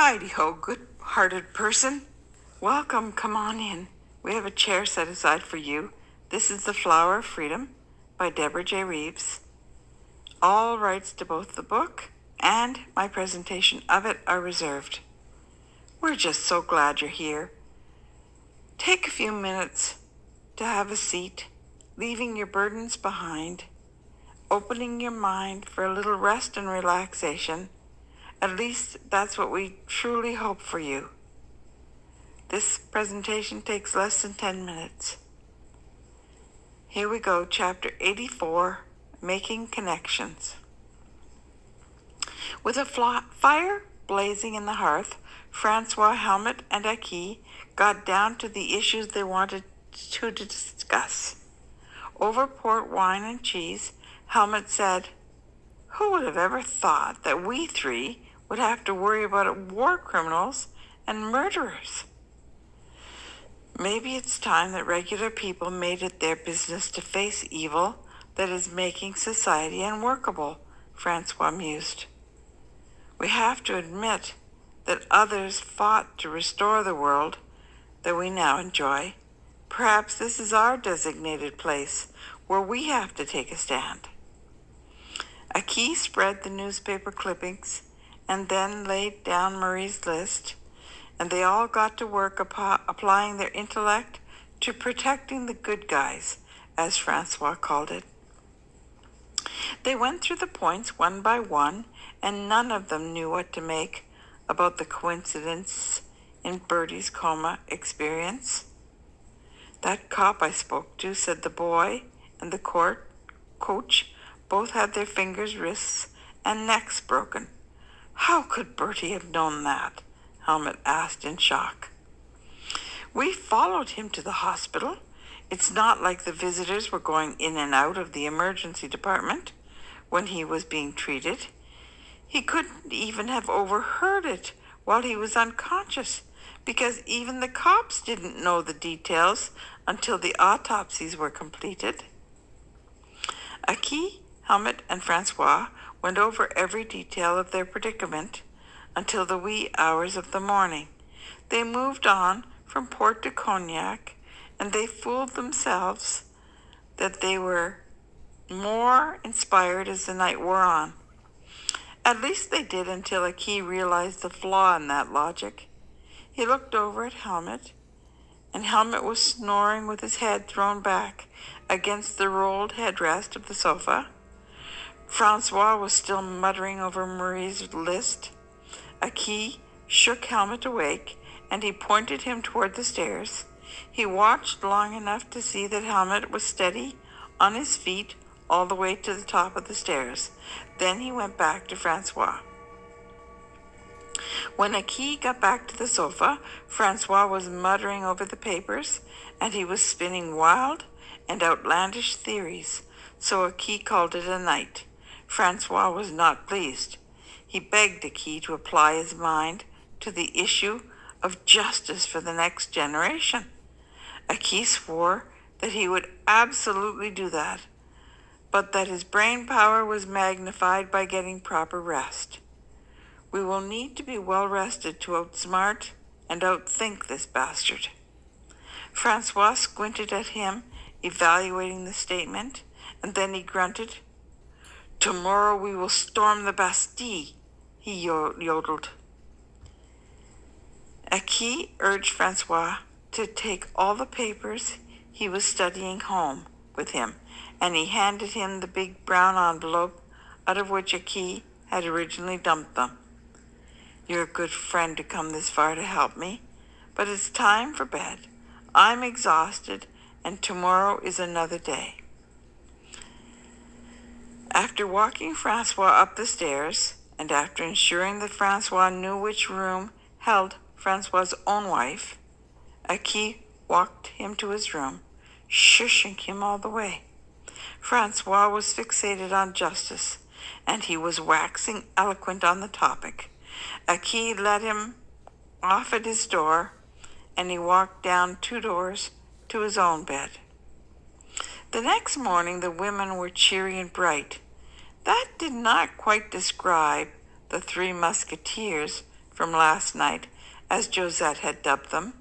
Heidi-ho, good-hearted person. Welcome, come on in. We have a chair set aside for you. This is The Flower of Freedom by Deborah J. Reeves. All rights to both the book and my presentation of it are reserved. We're just so glad you're here. Take a few minutes to have a seat, leaving your burdens behind, opening your mind for a little rest and relaxation. At least that's what we truly hope for you. This presentation takes less than 10 minutes. Here we go, Chapter 84, Making Connections. With a fire blazing in the hearth, Francois, Helmut, and Aki got down to the issues they wanted to discuss. Over port wine and cheese, Helmut said, "Who would have ever thought that we three would have to worry about war criminals and murderers? Maybe it's time that regular people made it their business to face evil that is making society unworkable," Francois mused. "We have to admit that others fought to restore the world that we now enjoy. Perhaps this is our designated place where we have to take a stand." Aki spread the newspaper clippings and then laid down Marie's list, and they all got to work applying their intellect to protecting the good guys, as Francois called it. They went through the points one by one, and none of them knew what to make about the coincidence in Bertie's coma experience. "That cop I spoke to said the boy and the coach both had their fingers, wrists, and necks broken. How could Bertie have known that?" Helmut asked in shock. "We followed him to the hospital. It's not like the visitors were going in and out of the emergency department when he was being treated. He couldn't even have overheard it while he was unconscious, because even the cops didn't know the details until the autopsies were completed." Aki, Helmut, and Francois went over every detail of their predicament until the wee hours of the morning. They moved on from port to cognac, and they fooled themselves that they were more inspired as the night wore on. At least they did until Aki realized the flaw in that logic. He looked over at Helmut, and Helmut was snoring with his head thrown back against the rolled headrest of the sofa. Francois was still muttering over Marie's list. Aki shook Helmut awake, and he pointed him toward the stairs. He watched long enough to see that Helmut was steady on his feet all the way to the top of the stairs. Then he went back to Francois. When Aki got back to the sofa, Francois was muttering over the papers, and he was spinning wild and outlandish theories, so Aki called it a night. Francois was not pleased. He begged Aki to apply his mind to the issue of justice for the next generation. Aki swore that he would absolutely do that, but that his brain power was magnified by getting proper rest. "We will need to be well rested to outsmart and outthink this bastard." Francois squinted at him, evaluating the statement, and then he grunted. "Tomorrow we will storm the Bastille," he yodeled. Aki urged Francois to take all the papers he was studying home with him, and he handed him the big brown envelope out of which Aki had originally dumped them. "You're a good friend to come this far to help me, but it's time for bed. I'm exhausted, and tomorrow is another day." After walking Francois up the stairs, and after ensuring that Francois knew which room held Francois's own wife, Aki walked him to his room, shushing him all the way. Francois was fixated on justice, and he was waxing eloquent on the topic. Aki let him off at his door, and he walked down 2 doors to his own bed. The next morning the women were cheery and bright. That did not quite describe the 3 musketeers from last night, as Josette had dubbed them.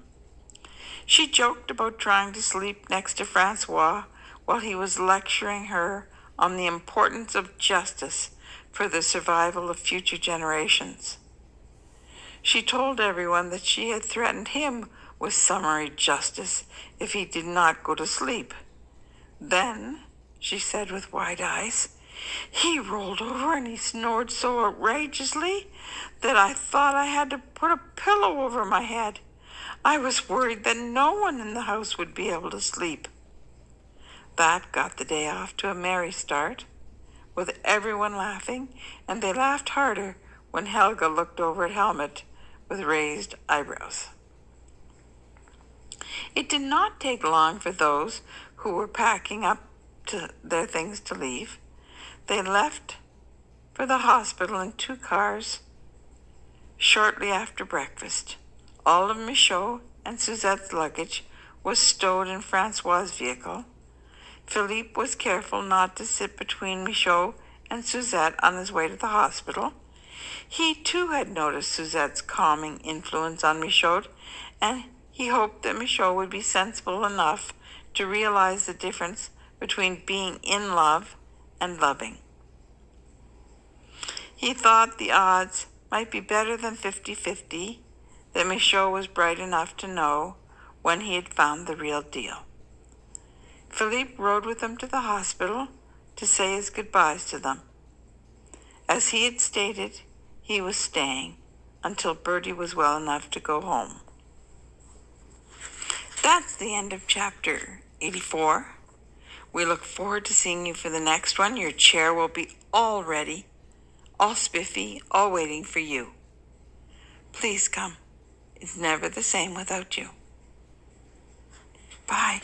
She joked about trying to sleep next to Francois while he was lecturing her on the importance of justice for the survival of future generations. She told everyone that she had threatened him with summary justice if he did not go to sleep. Then, she said with wide eyes, he rolled over and he snored so outrageously that I thought I had to put a pillow over my head. I was worried that no one in the house would be able to sleep. That got the day off to a merry start, with everyone laughing, and they laughed harder when Helga looked over at Helmut with raised eyebrows. It did not take long for those who were packing up their things to leave. They left for the hospital in 2 cars shortly after breakfast. All of Michaud and Suzette's luggage was stowed in Francois' vehicle. Philippe was careful not to sit between Michaud and Suzette on his way to the hospital. He too had noticed Suzette's calming influence on Michaud, and he hoped that Michaud would be sensible enough to realize the difference between being in love and loving. He thought the odds might be better than 50-50 that Michaud was bright enough to know when he had found the real deal. Philippe rode with them to the hospital to say his goodbyes to them. As he had stated, he was staying until Bertie was well enough to go home. That's the end of chapter 84. We look forward to seeing you for the next one. Your chair will be all ready, all spiffy, all waiting for you. Please come. It's never the same without you. Bye.